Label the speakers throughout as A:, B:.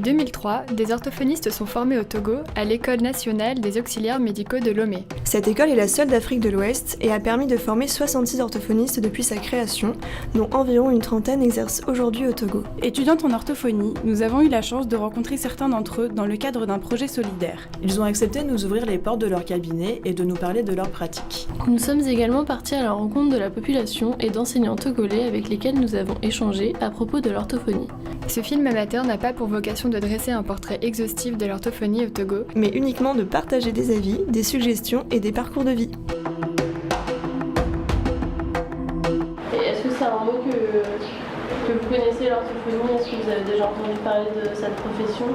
A: 2003, des orthophonistes sont formés au Togo à l'École nationale des auxiliaires médicaux de Lomé.
B: Cette école est la seule d'Afrique de l'Ouest et a permis de former 66 orthophonistes depuis sa création, dont environ une trentaine exercent aujourd'hui au Togo.
C: Étudiante en orthophonie, nous avons eu la chance de rencontrer certains d'entre eux dans le cadre d'un projet solidaire.
B: Ils ont accepté de nous ouvrir les portes de leur cabinet et de nous parler de leurs pratiques.
D: Nous sommes également partis à la rencontre de la population et d'enseignants togolais avec lesquels nous avons échangé à propos de l'orthophonie.
A: Ce film amateur n'a pas pour vocation de dresser un portrait exhaustif de l'orthophonie au Togo,
B: mais uniquement de partager des avis, des suggestions et des parcours de vie.
D: Et est-ce que c'est un mot que vous connaissez, l'orthophonie? Est-ce que vous avez déjà entendu parler de cette profession?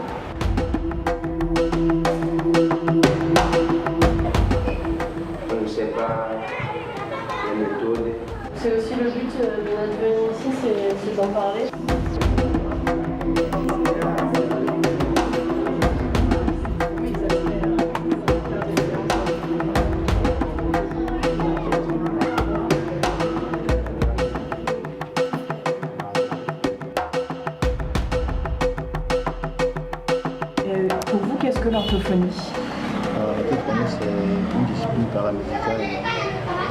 E: Je ne sais pas les méthodes.
D: C'est aussi le but de notre venue ici, c'est d'en parler.
C: Pour vous, qu'est-ce que l'orthophonie?
F: L'orthophonie, c'est une discipline paramédicale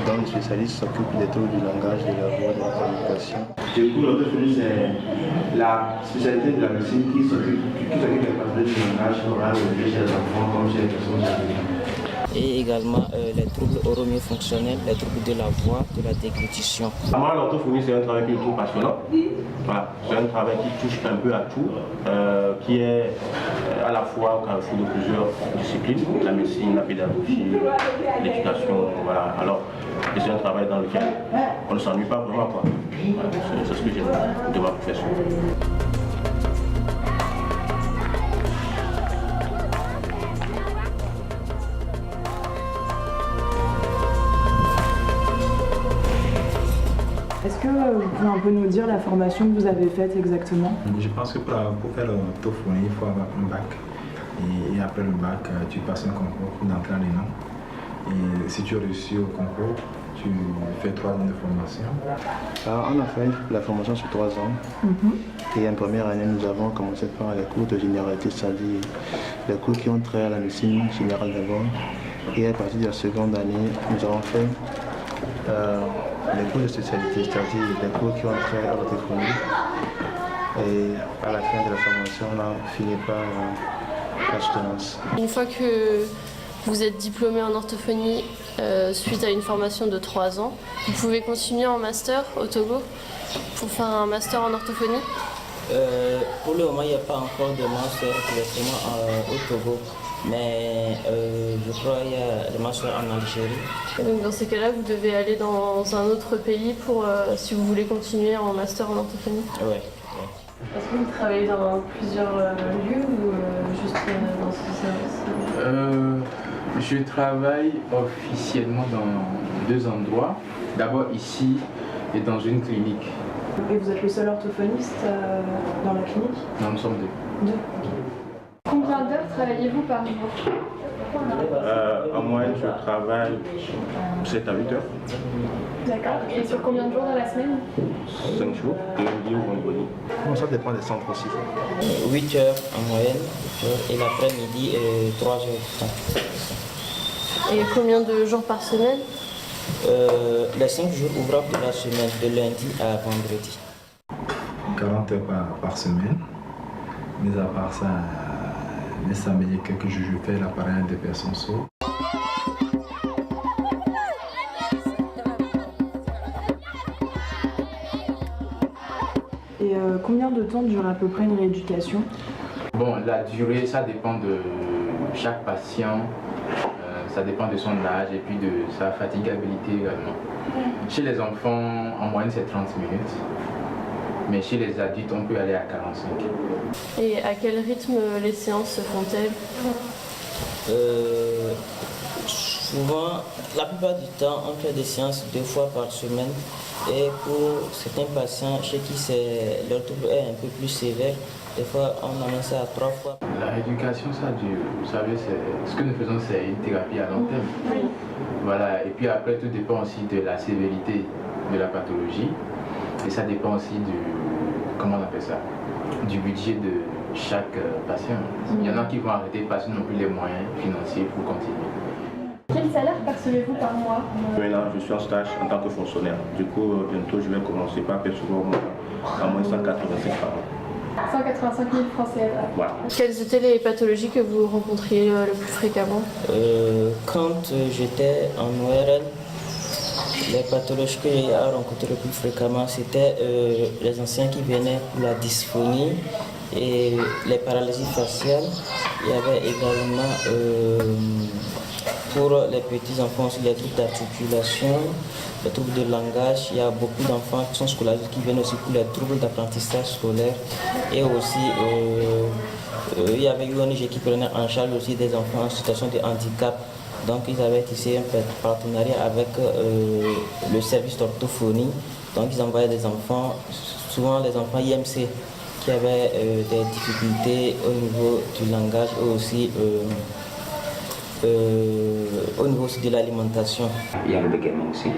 F: dont le spécialiste s'occupe des troubles du langage, de la voix, de la communication.
E: Du coup, l'orthophonie, c'est la spécialité de la médecine qui s'occupe des pathologies du langage oral chez les enfants comme chez les personnes âgées.
G: Et également les troubles oromyofonctionnels, les troubles de la voix, de la déglutition.
E: Moi, l'orthophonie, c'est un travail qui me trouve passionnant. Voilà, c'est un travail qui touche un peu à tout, qui est à la fois au carrefour de plusieurs disciplines, la médecine, la pédagogie, l'éducation, voilà. Alors, c'est un travail dans lequel on ne s'ennuie pas vraiment, quoi. Voilà, c'est ce que j'aime de ma profession.
C: Est-ce que vous pouvez un peu nous dire la formation que vous avez faite exactement?
H: Je pense que pour faire l'orthophonie, il faut avoir un bac. Et après le bac, tu passes un concours d'entrée en ENA. Et si tu réussis au concours, tu fais 3 ans de formation.
F: Alors, on a fait la formation sur 3 ans. Et en première année, nous avons commencé par les cours de généralité, c'est-à-dire les cours qui ont trait à la médecine générale d'abord. Et à partir de la seconde année, nous avons fait les cours de spécialité, c'est-à-dire les cours qui ont trait à l'orthophonie. Et à la fin de la formation, on a fini par la soutenance.
D: Une fois que vous êtes diplômé en orthophonie suite à une formation de 3 ans, vous pouvez continuer en master au Togo pour faire un master en orthophonie?
G: Pour le moment, il n'y a pas encore de master directement au Togo. Mais je crois qu'il y a le master en Algérie.
D: Et donc dans ces cas-là, vous devez aller dans un autre pays pour si vous voulez continuer en master en orthophonie?
G: Oui.
D: Est-ce que vous travaillez dans plusieurs lieux ou juste dans ce service?
I: Je travaille officiellement dans 2 endroits. D'abord ici et dans une clinique.
C: Et vous êtes le seul orthophoniste dans la clinique?
I: Non, nous sommes 2.
C: 2.
A: Combien d'heures travaillez-vous par jour?
E: En moyenne, je travaille 7 à 8 heures.
A: D'accord. Et sur combien de jours dans la semaine?
E: 5 jours, de lundi au vendredi.
F: Bon, ça dépend des centres aussi.
G: 8 heures en moyenne, et l'après-midi, 3 heures de temps.
D: Et combien de jours par semaine?
G: Les 5 jours ouvrables de la semaine, de lundi à vendredi.
H: 40 heures par semaine. Mais à part ça, les samedis, quelques jours, je fais l'appareil des personnes sourdes.
C: Et combien de temps dure à peu près une rééducation?
I: Bon, la durée, ça dépend de chaque patient, ça dépend de son âge et puis de sa fatigabilité également. Chez les enfants, en moyenne, c'est 30 minutes. Mais chez les adultes, on peut aller à 45.
D: Et à quel rythme les séances se font-elles?
G: Souvent, la plupart du temps, on fait des séances 2 fois par semaine. Et pour certains patients chez qui leur trouble est un peu plus sévère, des fois on amène ça à 3 fois.
I: La rééducation, ça dure. Vous savez, ce que nous faisons, c'est une thérapie à long terme. Voilà. Et puis après, tout dépend aussi de la sévérité de la pathologie. Et ça dépend aussi du, comment on appelle ça, du budget chaque patient. Il y en a qui vont arrêter parce qu'ils n'ont plus les moyens financiers pour continuer.
A: Quel salaire percevez-vous par mois?
E: Maintenant, je suis en stage en tant que fonctionnaire. Du coup, bientôt, je vais commencer par percevoir à moins 185 par an.
A: 185 000 francs CFA.
E: Voilà.
D: Quelles étaient les pathologies que vous rencontriez le plus fréquemment?
G: Quand j'étais en ORL, les pathologies que j'ai rencontrées le plus fréquemment, c'était les anciens qui venaient pour la dysphonie et les paralysies faciales. Il y avait également pour les petits enfants aussi les troubles d'articulation, les troubles de langage. Il y a beaucoup d'enfants qui sont scolarisés qui viennent aussi pour les troubles d'apprentissage scolaire. Et aussi, il y avait une ONG qui prenait en charge aussi des enfants en situation de handicap. Donc ils avaient tissé un partenariat avec le service d'orthophonie. Donc ils envoyaient des enfants, souvent les enfants IMC, qui avaient des difficultés au niveau du langage et aussi au niveau aussi de l'alimentation.
J: Il y a le bégaiement aussi.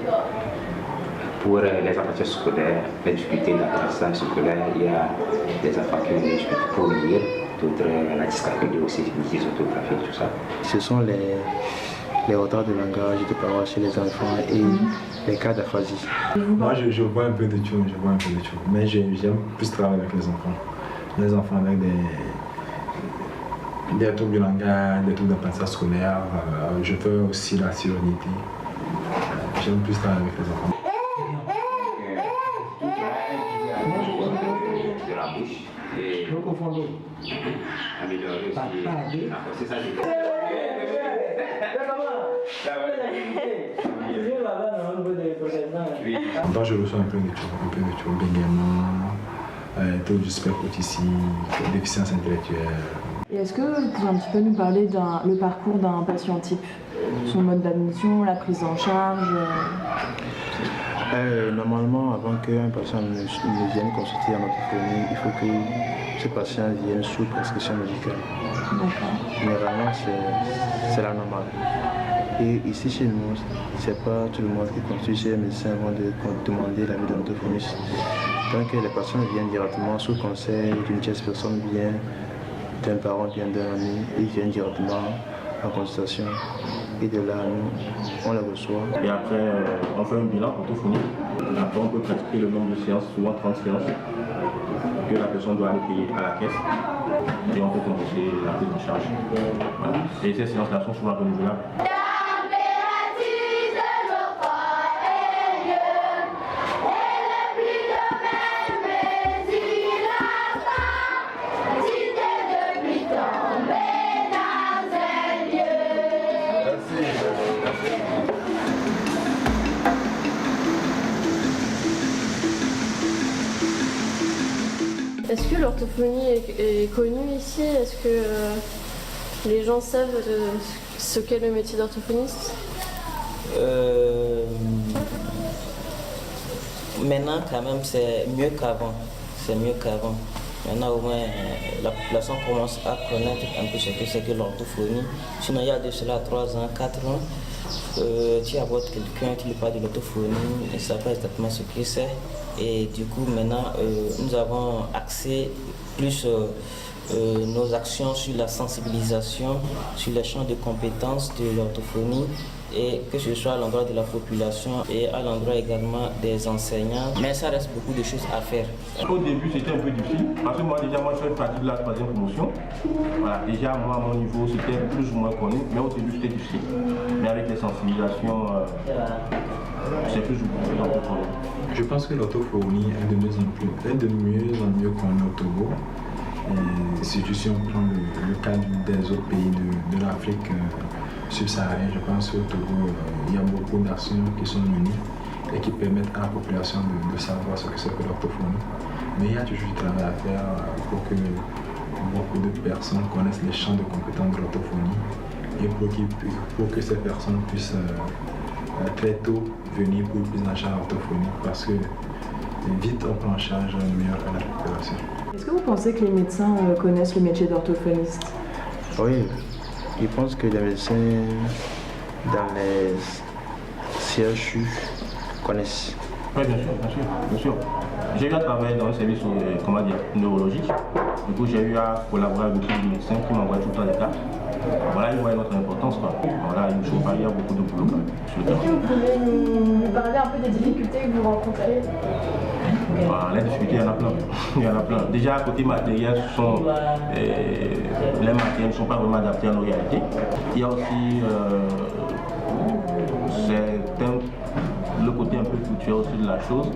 J: Pour les apprentissages scolaires, les difficultés d'apprentissage scolaire, il y a des enfants qui ont des difficultés pour lire, d'autres la dyscalculie aussi, les orthographies, tout ça.
F: Ce sont les retards de langage et de parole chez les enfants et les cas d'aphasie.
H: Moi, je vois un peu de tout, mais j'aime plus travailler avec les enfants. Les enfants avec des troubles du langage, des troubles d'apprentissage scolaire. Je fais aussi la sérénité. J'aime plus travailler avec les enfants.
J: De la bouche et améliorer aussi la processage.
H: Moi, je reçois un peu de tout, bégaiement, taux du spectre autistique, déficience intellectuelle.
K: Et est-ce que vous pouvez un petit peu nous parler le parcours d'un patient type, son mode d'admission, la prise en charge?
F: Normalement, avant qu'un patient ne vienne consulter en orthophonie, il faut que ce patient vienne sous prescription médicale. Généralement, c'est la normale. Et ici chez nous, c'est pas tout le monde qui consulte chez les médecins avant de demander l'avis de l'orthophoniste. Donc les patients viennent directement sous conseil d'une tierce personne, bien d'un parent, bien d'un ami, ils viennent directement en consultation. Et de là, nous, on les reçoit.
E: Et après, on fait un bilan orthophonique. Après, on peut prescrire le nombre de séances, souvent 30 séances, que la personne doit aller payer à la caisse. Et on peut commencer la prise en charge. Voilà. Et ces séances-là sont souvent renouvelables.
D: Est-ce que l'orthophonie est connue ici? Est-ce que les gens savent ce qu'est le métier d'orthophoniste?
G: Maintenant, quand même, c'est mieux qu'avant. Maintenant, au moins, la population commence à connaître un peu ce que c'est que l'orthophonie. Sinon, il y a de cela 3 ans, 4 ans, tu abordes quelqu'un qui lui parle de l'orthophonie, il ne sait pas exactement ce que c'est. Et du coup, maintenant, nous avons axé plus nos actions sur la sensibilisation, sur les champs de compétences de l'orthophonie, et que ce soit à l'endroit de la population et à l'endroit également des enseignants. Mais ça reste beaucoup de choses à faire.
E: Au début, c'était un peu difficile, parce que moi, je fais partie de la 3e promotion. Voilà, déjà, moi, à mon niveau, c'était plus ou moins connu, mais au début, c'était difficile. Mais avec les sensibilisations, c'est plus ou moins connu.
H: Je pense que l'orthophonie est de mieux en mieux qu'on est au Togo. Et surtout si on prend le cas des autres pays de l'Afrique subsaharienne, je pense qu'au Togo, il y a beaucoup d'actions qui sont menées et qui permettent à la population de savoir ce que c'est que l'orthophonie. Mais il y a toujours du travail à faire pour que beaucoup de personnes connaissent les champs de compétences de l'orthophonie et pour que ces personnes puissent très tôt venir pour une prise en charge orthophonique, parce que vite on prend en charge meilleur à la population.
K: Est-ce que vous pensez que les médecins connaissent le métier d'orthophoniste?
F: Oui, je pense que les médecins dans les CHU connaissent.
E: Oui, bien sûr. J'ai eu à travailler dans un service neurologique. Du coup, j'ai eu à collaborer avec des médecins qui m'envoient tout le temps des cas. Voilà, ils voient notre importance. Voilà, il y a beaucoup de boulot quand même.
A: Est-ce que vous pouvez nous parler un peu des difficultés que vous rencontrez?
E: Les difficultés, il y en a plein. Il y en a plein. Déjà, côté matériel, les matériels ne sont pas vraiment adaptés à nos réalités. Il y a aussi le côté un peu culturel aussi de la chose.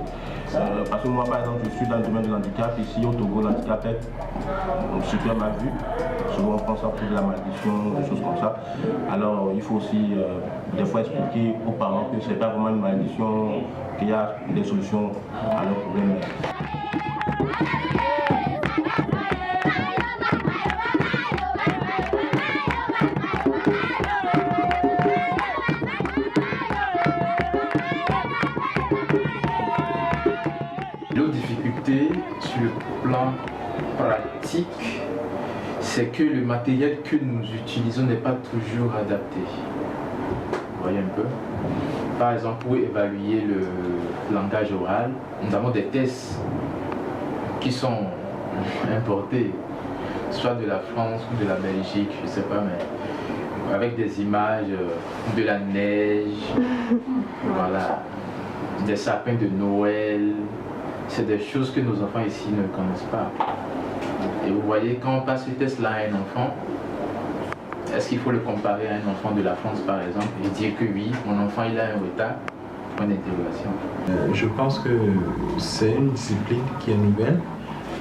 E: Parce que moi, par exemple, je suis dans le domaine de l'handicap. Ici, au Togo, l'handicap est super mal vu. Souvent, on pense à de la malédiction, des choses comme ça. Alors, il faut aussi, des fois, expliquer aux parents que ce n'est pas vraiment une malédiction, qu'il y a des solutions à leurs problèmes.
I: L'autre difficulté sur le plan pratique, c'est que le matériel que nous utilisons n'est pas toujours adapté. Vous voyez un peu? Par exemple, pour évaluer le langage oral, nous avons des tests qui sont importés, soit de la France ou de la Belgique, je ne sais pas, mais avec des images de la neige, voilà, des sapins de Noël. C'est des choses que nos enfants ici ne connaissent pas. Et vous voyez, quand on passe ce test-là à un enfant, est-ce qu'il faut le comparer à un enfant de la France par exemple et dire que oui, mon enfant il a un retard? Point d'interrogation.
H: Je pense que c'est une discipline qui est nouvelle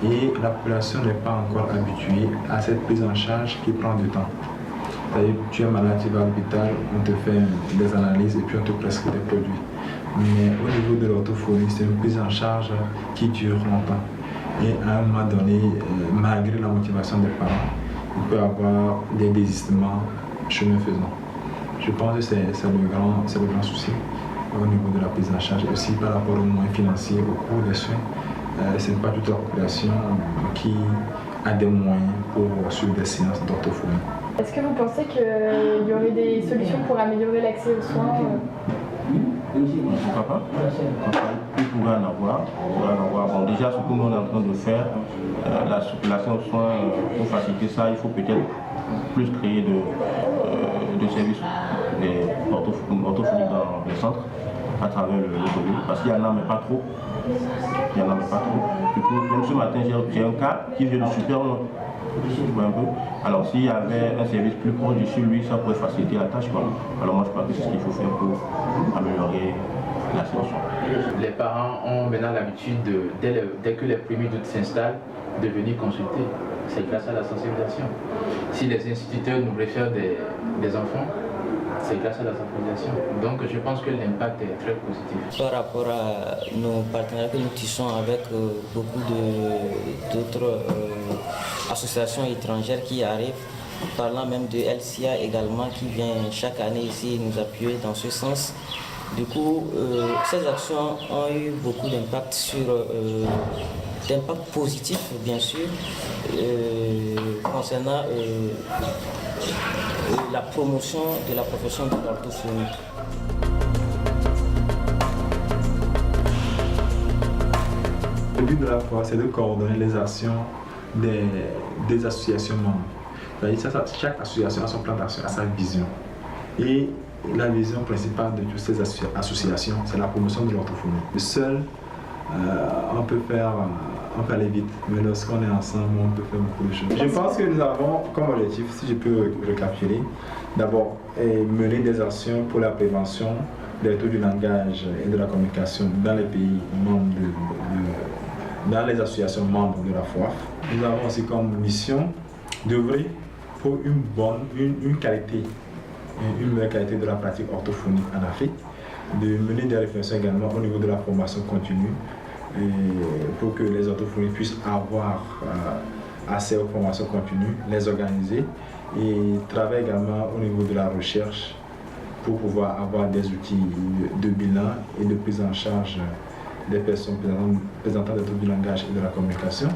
H: et la population n'est pas encore habituée à cette prise en charge qui prend du temps. C'est-à-dire, tu es malade, tu vas à l'hôpital, on te fait des analyses et puis on te prescrit des produits. Mais au niveau de l'orthophonie, c'est une prise en charge qui dure longtemps. Et à un moment donné, malgré la motivation des parents, il peut y avoir des désistements chemin faisant. Je pense que c'est le grand souci au niveau de la prise en charge. Aussi par rapport aux moyens financiers, au coût des soins, ce n'est pas toute la population qui a des moyens pour suivre des séances d'orthophonie.
A: Est-ce que vous pensez qu'il y aurait des solutions pour améliorer l'accès aux soins?
E: Pourquoi pas? Il pourrait en avoir. Bon, déjà, ce que nous on est en train de faire, la circulation aux soins, pour faciliter ça, il faut peut-être plus créer de services orthophoniques dans les centres à travers le Togo. Parce qu'il y en a, mais pas trop. Du coup, même ce matin, j'ai un cas qui vient de super loin. Un peu. Alors s'il y avait un service plus proche de chez lui, ça pourrait faciliter la tâche. Alors moi je crois que c'est ce qu'il faut faire pour améliorer la situation.
I: Les parents ont maintenant l'habitude, dès que les premiers doutes s'installent, de venir consulter. C'est grâce à la sensibilisation. Si les instituteurs nous réfèrent des enfants, c'est grâce à la sensibilisation. Donc je pense que l'impact est très positif.
G: Par rapport à nos partenariats que nous tissons avec beaucoup d'autres associations étrangères qui arrivent, parlant même de LCA également qui vient chaque année ici nous appuyer dans ce sens. Du coup, ces actions ont eu beaucoup d'impact d'impact positif bien sûr, concernant la promotion de la profession de l'orthophonie.
H: Le but de la FOA, c'est de coordonner les actions des associations membres. Chaque association a son plan d'action, a sa vision. Et la vision principale de toutes ces associations, c'est la promotion de l'orthophonie. Seul, on peut aller vite, mais lorsqu'on est ensemble, on peut faire beaucoup de choses. Je pense que nous avons comme objectif, si je peux récapituler, d'abord mener des actions pour la prévention des troubles du langage et de la communication dans les pays membres dans les associations membres de la FOAF. Nous avons aussi comme mission d'œuvrer pour une qualité, une meilleure qualité de la pratique orthophonique en Afrique, de mener des réflexions également au niveau de la formation continue pour que les orthophonistes puissent avoir accès aux formations continues, les organiser et travailler également au niveau de la recherche pour pouvoir avoir des outils de bilan et de prise en charge des personnes présentant des troubles du langage et de la communication.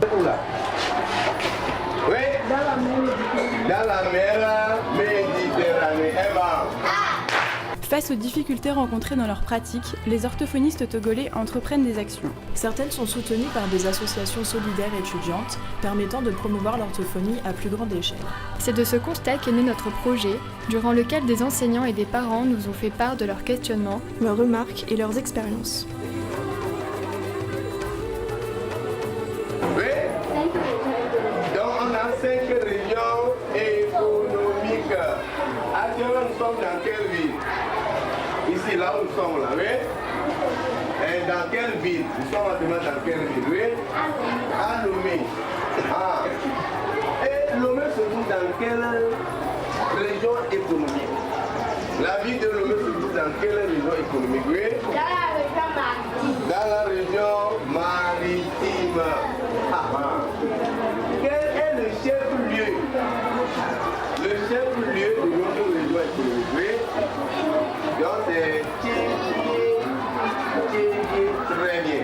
L: Oui, dans la mer Méditerranée.
C: Face aux difficultés rencontrées dans leur pratique, les orthophonistes togolais entreprennent des actions.
L: Certaines sont soutenues par des associations solidaires étudiantes permettant de promouvoir l'orthophonie à plus grande échelle.
A: C'est de ce constat qu'est né notre projet, durant lequel des enseignants et des parents nous ont fait part de leurs questionnements,
B: leurs remarques et leurs expériences.
M: Oui. Donc on a 5 régions économiques. Actuellement nous sommes dans quelle ville? Ici, là où nous sommes là, oui. Et dans quelle ville? Nous sommes actuellement dans quelle ville? Oui. À Lomé. Ah. Et Lomé se trouve dans quelle région économique? La ville de Lomé se trouve dans quelle région économique? Oui. Dans la région maritime. Ah. Quel est le chef-lieu? Le chef-lieu de notre région économique, oui. Donc c'est très bien.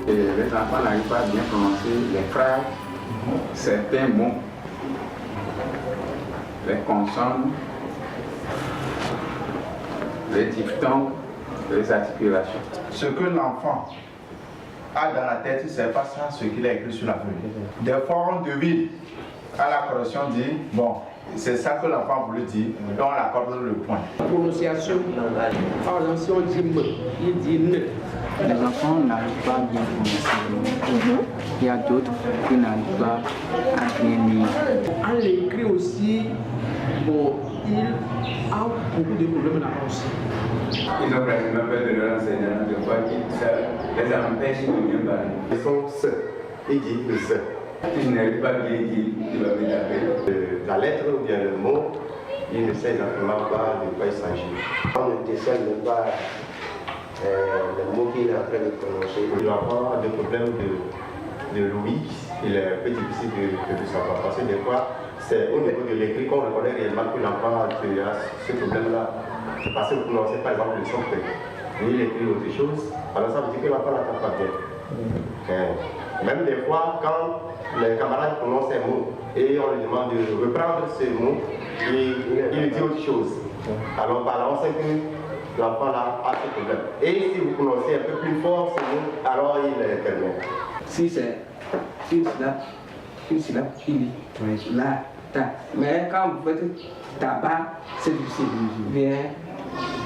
I: Et les enfants n'arrivent pas à bien prononcer les phrases, certains mots, les consonnes, les diphtongues, les articulations.
N: Ce que l'enfant a dans la tête, c'est pas ça ce qu'il a écrit sur la feuille. Des fois, on devine à la correction dit, bon, c'est ça que l'enfant voulait dire, et on accorde le point.
O: Prononciation, par exemple, si on dit me, il dit ne.
P: Les enfants n'arrivent pas à bien prononcer. Il y a d'autres qui n'arrivent pas à bien lire.
O: On l'écrit aussi, bon, il a beaucoup de problèmes là aussi.
I: Ils ont pratiquement peur de leur enseignant, de fois qu'ils les empêchent de bien parler.
Q: Ils sont seuls. Ils disent le seul.
I: Si je n'arrive pas bien dire, tu vas me taper.
Q: La lettre ou bien le mot, ils ne savent exactement pas de quoi il s'agit. On ne décèle même pas le mot qu'il est en train de prononcer. Il va avoir des problèmes de l'ouïe. Il est un peu difficile de savoir parce que des fois, c'est au niveau de l'écrit qu'on reconnaît réellement que l'enfant a ce problème-là. Parce que vous prononcez par exemple le son P. Il écrit autre chose, alors ça veut dire que l'enfant n'entend pas bien. Même des fois, quand les camarades prononcent un mot et on lui demande de reprendre ce mot, il dit autre chose. Alors par là, on sait que l'enfant là a ce problème. Et si vous prononcez un peu plus fort ce mot, alors il est terminé.
O: Si c'est une syllabe, il dit là, ta. Mais quand vous faites tabac, c'est difficile. Bien,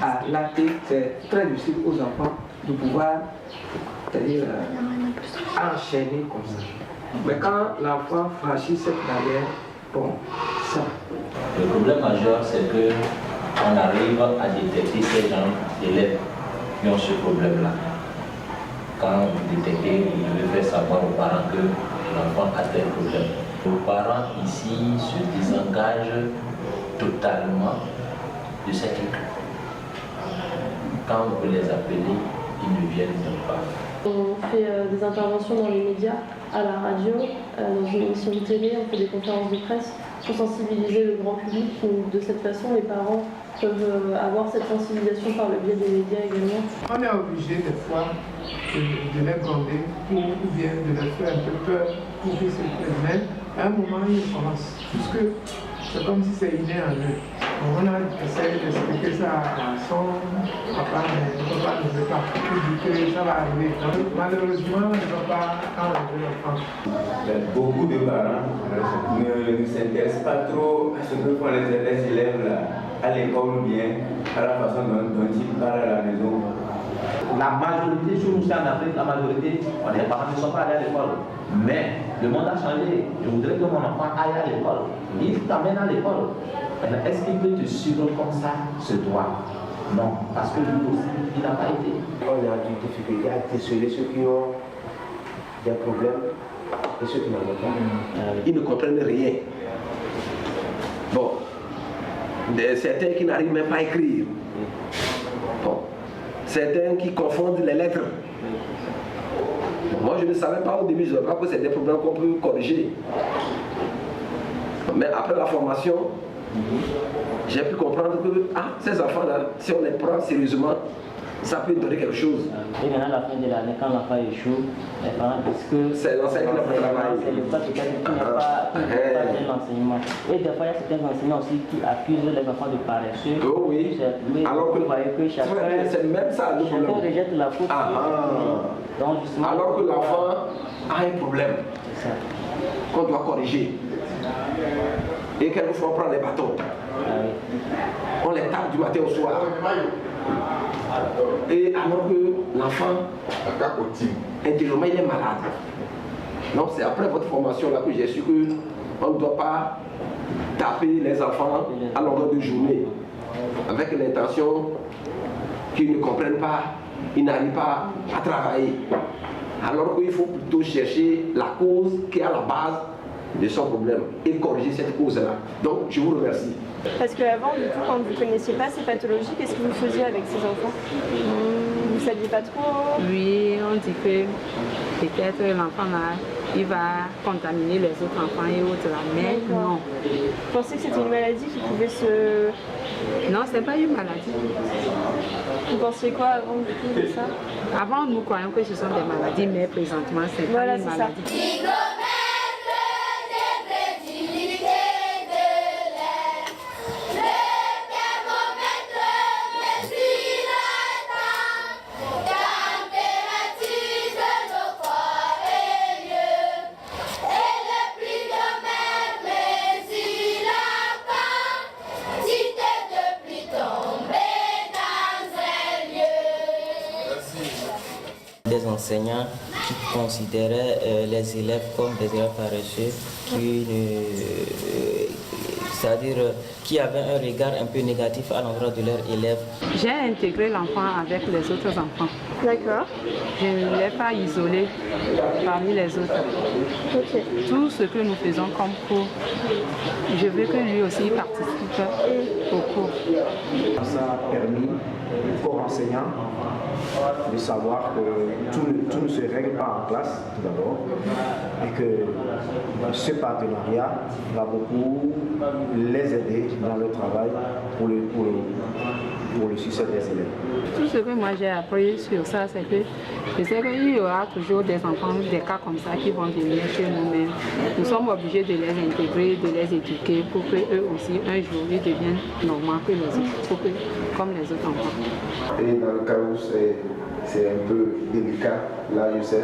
O: à latter, c'est très difficile aux enfants de pouvoir, c'est-à-dire, enchaîner comme ça. Mais quand l'enfant franchit cette barrière, bon, ça.
R: Le problème majeur, c'est que on arrive à détecter ces gens d'élèves qui ont ce problème-là. Quand vous détectez, vous devez faire savoir aux parents que l'enfant a tel problème. Les parents ici se désengagent totalement de cette école. Quand vous les appelez, ils ne viennent pas.
D: On fait des interventions dans les médias, à la radio, dans une émission de télé, on fait des conférences de presse pour sensibiliser le grand public. Donc, de cette façon, les parents peuvent avoir cette sensibilisation par le biais des médias également.
O: On est obligé des fois de les gronder ou bien de leur faire un peu peur pour qu'ils se prennent. À un moment, ils commencent. Puisque c'est comme si c'est inné en eux. On a essayé d'expliquer ça à son papa, mais le papa ne veut pas. Il dit que ça va arriver. Donc, malheureusement, il ne va pas enlever l'enfant.
I: Beaucoup de parents ne s'intéressent pas trop à ce que font les élèves là, à l'école ou bien à la façon dont ils parlent à la maison.
R: La majorité, sur nous en Afrique, la majorité, les parents ne sont pas allés à l'école. Mais le monde a changé. Je voudrais que mon enfant aille à l'école. Il t'amène à l'école. Est-ce qu'il peut te suivre comme ça, ce droit? Non, parce que lui aussi, il n'a pas été.
Q: On a des difficultés à déceler ceux qui ont des problèmes et ceux qui n'en ont pas.
O: Ils ne comprennent rien. Bon, certains qui n'arrivent même pas à écrire. Bon, certains qui confondent les lettres. Moi, je ne savais pas au début, je ne savais pas que c'est des problèmes qu'on peut corriger. Mais après la formation, j'ai pu comprendre que ces enfants-là, si on les prend sérieusement, ça peut donner quelque chose.
G: Et maintenant, à la fin de l'année, quand l'enfant échoue, les parents disent que
O: c'est l'enseignant qui n'a pas travaillé.
G: C'est le cas peut-être qui n'est pas bien l'enseignement. Et des fois, il y a certains enseignants aussi qui accusent les enfants de paresseux.
O: Oh oui. Alors que,
G: vous voyez que chacun rejette la faute. Donc,
O: alors que l'enfant a un problème qu'on doit corriger. Et quelquefois on prend les bâtons. On les tape du matin au soir. Et alors que l'enfant, intérieurement, il est malade. Donc c'est après votre formation là que j'ai su qu'on ne doit pas taper les enfants à longueur de journée avec l'intention qu'ils ne comprennent pas, ils n'arrivent pas à travailler. Alors qu'il faut plutôt chercher la cause qui est à la base de son problème et corriger cette cause-là. Donc, je vous remercie.
B: Parce qu'avant, du coup, quand vous ne connaissiez pas ces pathologies, qu'est-ce que vous faisiez avec ces enfants? Vous ne saviez pas trop?
S: Oui, on dit que peut-être l'enfant là, il va contaminer les autres enfants et autres là, mais non.
B: Vous pensez que c'était une maladie qui pouvait se...
S: Non, c'est pas une maladie.
B: Vous pensiez quoi avant du coup de ça?
S: Avant, nous croyons que ce sont des maladies, mais présentement, c'est pas une maladie.
G: Des enseignants qui considéraient les élèves comme des élèves paresseux, c'est-à-dire qui avaient un regard un peu négatif à l'endroit de leurs élèves.
S: J'ai intégré l'enfant avec les autres enfants.
B: D'accord.
S: Je ne l'ai pas isolé parmi les autres.
B: Okay.
S: Tout ce que nous faisons comme cours, je veux que lui aussi participe au cours.
T: Ça a permis aux enseignants de savoir que tout ne se règle pas en classe tout d'abord et que ce partenariat va beaucoup les aider dans le travail pour le succès des élèves.
S: Tout ce que moi j'ai appris sur ça, c'est que je sais qu'il y aura toujours des enfants, des cas comme ça qui vont venir chez nous-mêmes. Nous sommes obligés de les intégrer, de les éduquer pour qu'eux aussi, un jour, ils deviennent normaux que les autres, comme les autres enfants.
T: Et dans le cas où c'est un peu délicat, là je sais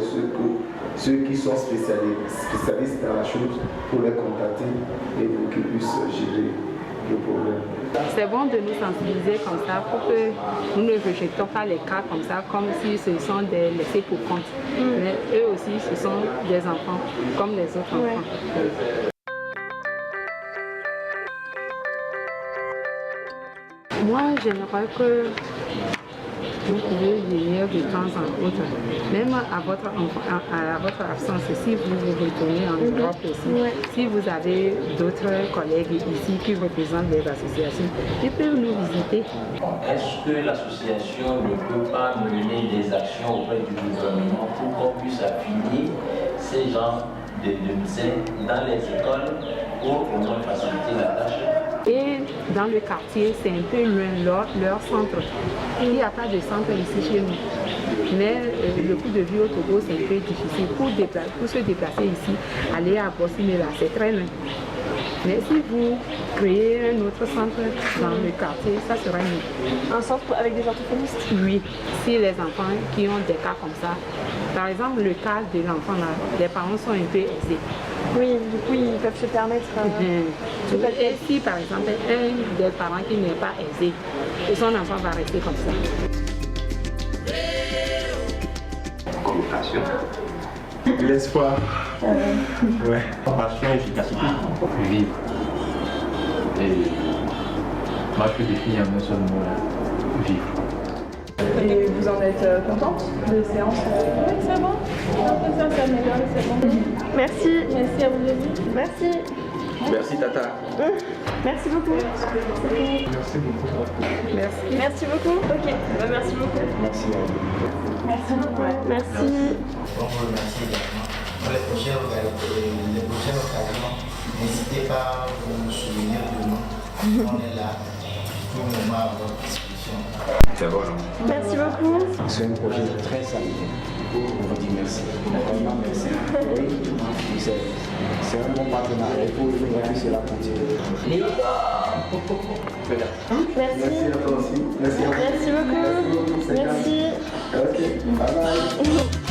T: ceux qui sont spécialistes dans la chose pour les contacter et pour qu'ils puissent gérer le problème.
S: C'est bon de nous sensibiliser comme ça pour que nous ne rejetons pas les cas comme ça, comme si ce sont des laissés pour compte. Mais eux aussi, ce sont des enfants, comme les autres enfants. Moi, j'aimerais que vous pouvez venir de temps en autre, même à votre absence, si vous vous retournez en Europe aussi, si vous avez d'autres collègues ici qui représentent des associations, ils peuvent nous visiter.
R: Est-ce que l'association ne peut pas mener des actions auprès du gouvernement pour qu'on puisse affilier ces gens de médecins dans les écoles pour au moins faciliter la tâche?
S: Et dans le quartier, c'est un peu loin leur centre. Il n'y a pas de centre ici chez nous. Mais le coût de vie au Togo, c'est un peu difficile. Pour se déplacer ici, aller à Bossimela, c'est très loin. Mais si vous créez un autre centre dans le quartier, ça sera mieux.
B: Un centre avec des orthophonistes?
S: Oui, si les enfants qui ont des cas comme ça. Par exemple, le cas de l'enfant là, les parents sont un peu aisés.
B: Oui, du coup, ils peuvent se permettre...
S: Et si, par exemple, un des parents qui n'est pas aisé, son enfant va rester comme ça.
J: Communication.
H: L'espoir.
E: Ouais. Passion, efficacité.
I: Vivre. Et moi, je peux définir un seul mot là. Vivre.
K: Et vous en êtes contente de séance?
D: Oui, c'est bon. Ça améliore, c'est bon.
B: Merci.
D: Merci à vous deux.
B: Merci.
O: Merci Tata.
B: Merci beaucoup.
H: Merci beaucoup.
B: Merci. Merci beaucoup. Ok, merci beaucoup.
H: Merci.
B: Merci beaucoup. Merci.
U: On vous remercie également. Pour les prochaines occasions, n'hésitez pas à vous souvenir de nous. On est là tout le moment à votre disposition.
J: C'est bon, non?
B: Merci beaucoup.
T: C'est un projet très salutaire. On vous dit merci. Vraiment merci. Oui, c'est un bon partenariat. Il faut que cela continue.
B: Merci.
T: Merci à toi aussi. Merci à vous.
B: Merci beaucoup. Merci.
T: Ok, bye bye.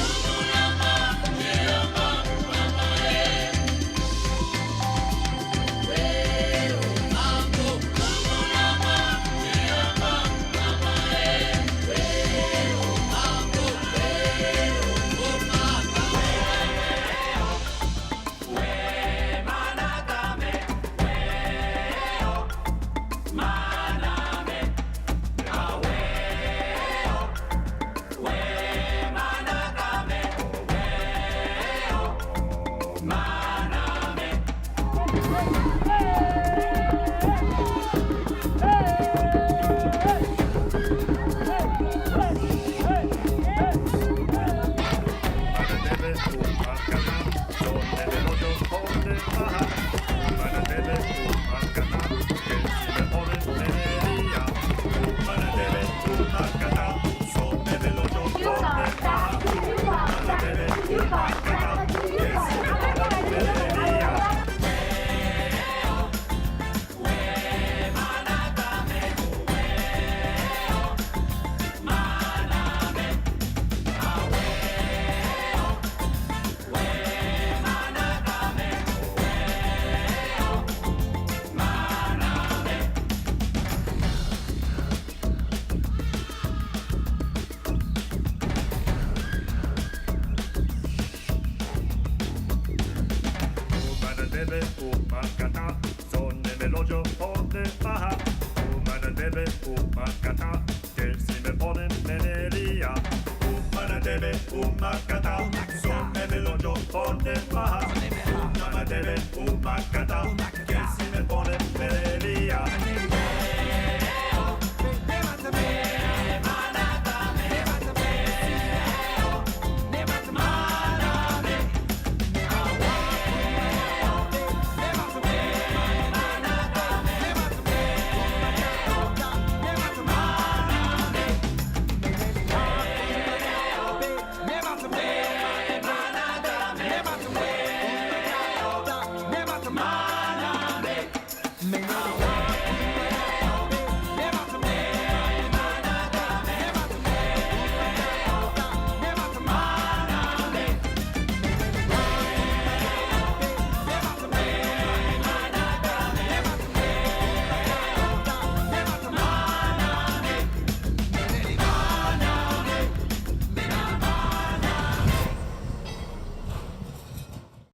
F: Umakata,